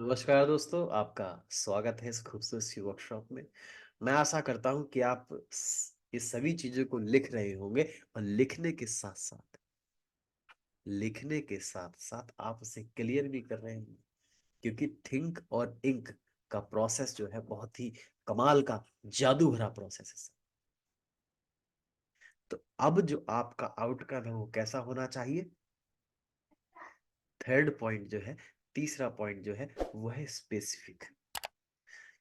नमस्कार दोस्तों, आपका स्वागत है इस खूबसूरत सी वर्कशॉप में। मैं आशा करता हूँ कि आप ये सभी चीज़ों को लिख रहे होंगे और लिखने के साथ-साथ आप उसे क्लियर भी कर रहे होंगे क्योंकि थिंक और इंक का प्रोसेस जो है बहुत ही कमाल का जादू भरा प्रोसेस है। तो अब जो आपका आउटकम है वो कैसा होना चाहिए? थर्ड पॉइंट जो है, तीसरा पॉइंट जो है वो है स्पेसिफिक,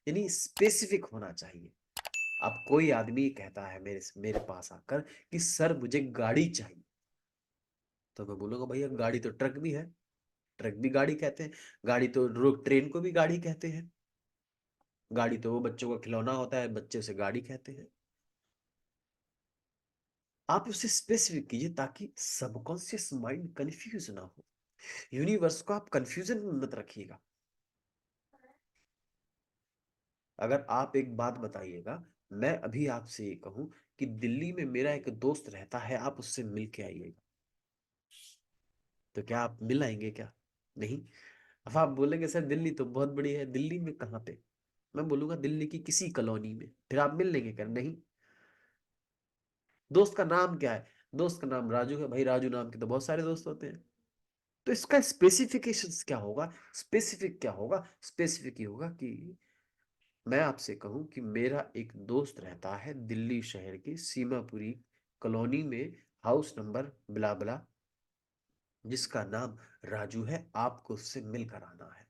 यानी स्पेसिफिक होना चाहिए। अब कोई आदमी कहता है मेरे मेरे पास आकर कि सर मुझे गाड़ी चाहिए, तो मैं बोलूंगा भैया गाड़ी तो ट्रक भी है, ट्रक भी गाड़ी कहते हैं, गाड़ी तो ट्रेन को भी गाड़ी कहते हैं, गाड़ी तो वो बच्चों का खिलौना होता है, बच्चे उसे गाड़ी कहते हैं। आप उसे स्पेसिफिक कीजिए ताकि सबकॉन्शियस माइंड कंफ्यूज ना हो, यूनिवर्स को आप कंफ्यूजन में मत रखिएगा। अगर आप एक बात बताइएगा, मैं अभी आपसे ये कहूं कि दिल्ली में मेरा एक दोस्त रहता है, आप उससे मिल के आइएगा, तो क्या आप मिल आएंगे क्या? नहीं। अब आप बोलेंगे सर दिल्ली तो बहुत बड़ी है, दिल्ली में कहाँ पे? मैं बोलूंगा दिल्ली की किसी कॉलोनी में, फिर आप मिल लेंगे क्या? नहीं। दोस्त का नाम क्या है? दोस्त का नाम राजू है, भाई राजू नाम के तो बहुत सारे दोस्त होते हैं। तो इसका स्पेसिफिकेशंस क्या होगा? स्पेसिफिक क्या होगा? स्पेसिफिक ये होगा कि मैं आपसे कहूं कि मेरा एक दोस्त रहता है दिल्ली शहर की सीमापुरी कॉलोनी में, हाउस नंबर बिला बिला, जिसका नाम राजू है, आपको उससे मिलकर आना है।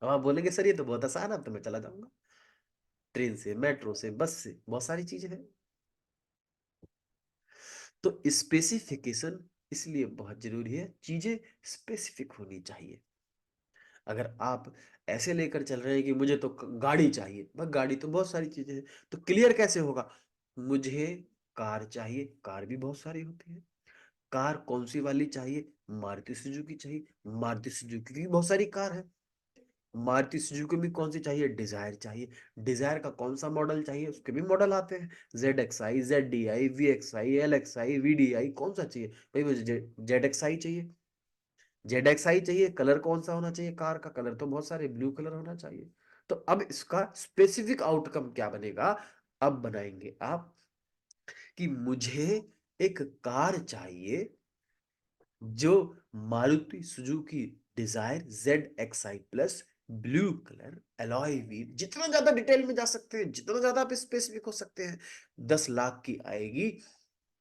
अब आप बोलेंगे सर ये तो बहुत आसान है, अब तो मैं चला जाऊंगा, ट्रेन से, मेट्रो से, बस से, बहुत सारी चीजें हैं। तो स्पेसिफिकेशन इसलिए बहुत जरूरी है, चीजें स्पेसिफिक होनी चाहिए। अगर आप ऐसे लेकर चल रहे हैं कि मुझे तो गाड़ी चाहिए, बस गाड़ी तो बहुत सारी चीजें हैं, तो क्लियर कैसे होगा? मुझे कार चाहिए, कार भी बहुत सारी होती है। कार कौन सी वाली चाहिए? मारुति सुजुकी चाहिए, मारुति सुजुकी की भी बहुत सारी कार है। मारुति सुजुकी में कौन सी चाहिए? डिजायर चाहिए, डिजायर का कौन सा मॉडल चाहिए? उसके भी मॉडल आते हैं, ZXi, ZDi, VXi, LXi, VDi, कौन सा चाहिए? भाई मुझे ZXi चाहिए, ZXi चाहिए। कलर कौन सा होना चाहिए? कार का कलर तो बहुत सारे, ब्लू कलर होना चाहिए। तो अब इसका स्पेसिफिक आउटकम क्या बनेगा? अब बनाएंगे आप कि मुझे एक कार चाहिए जो Maruti Suzuki Dzire ZXi plus, blue colour, alloy wheel, जितना ज्यादा डिटेल में जा सकते हैं, जितना ज्यादा आप स्पेसिफिक हो सकते हैं, 10 लाख की आएगी,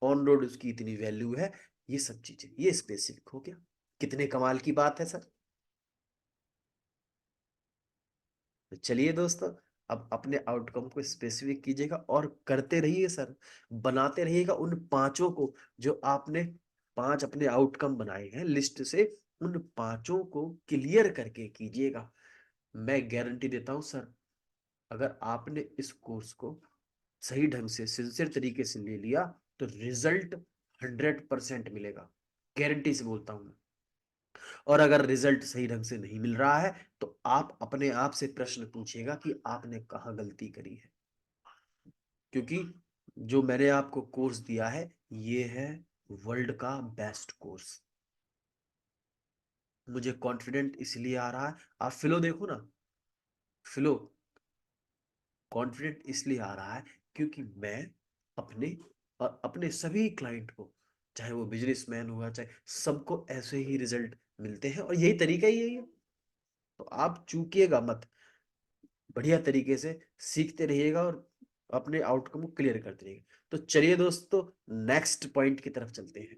ऑन रोड उसकी इतनी वैल्यू है, ये सब चीजें, ये स्पेसिफिक हो गया। कितने कमाल की बात है सर। तो चलिए दोस्तों, अब अपने आउटकम को स्पेसिफिक कीजिएगा और करते रहिए सर, बनाते रहिएगा उन पांचों को, जो आपने पांच अपने आउटकम बनाए हैं लिस्ट से, उन पांचों को क्लियर करके कीजिएगा। मैं गारंटी देता हूं सर, अगर आपने इस कोर्स को सही ढंग से सिंसियर तरीके से ले लिया तो रिजल्ट 100% मिलेगा, गारंटी से बोलता हूं। और अगर रिजल्ट सही ढंग से नहीं मिल रहा है तो आप अपने आप से प्रश्न पूछिएगा कि आपने कहाँ गलती करी है, क्योंकि जो मैंने आपको कोर्स दिया है ये है वर्ल्ड का बेस्ट कोर्स। मुझे कॉन्फिडेंट इसलिए आ रहा है, आप फ्लो देखो ना, फ्लो, कॉन्फिडेंट इसलिए आ रहा है क्योंकि मैं अपने और अपने सभी क्लाइंट को, चाहे वो बिजनेसमैन हुआ चाहे, सबको ऐसे ही रिजल्ट मिलते हैं और यही तरीका ही है ये। तो आप चूकिएगा मत, बढ़िया तरीके से सीखते रहिएगा और अपने आउटकम को क्लियर करते रहिएगा। तो चलिए दोस्तों, नेक्स्ट पॉइंट की तरफ चलते हैं।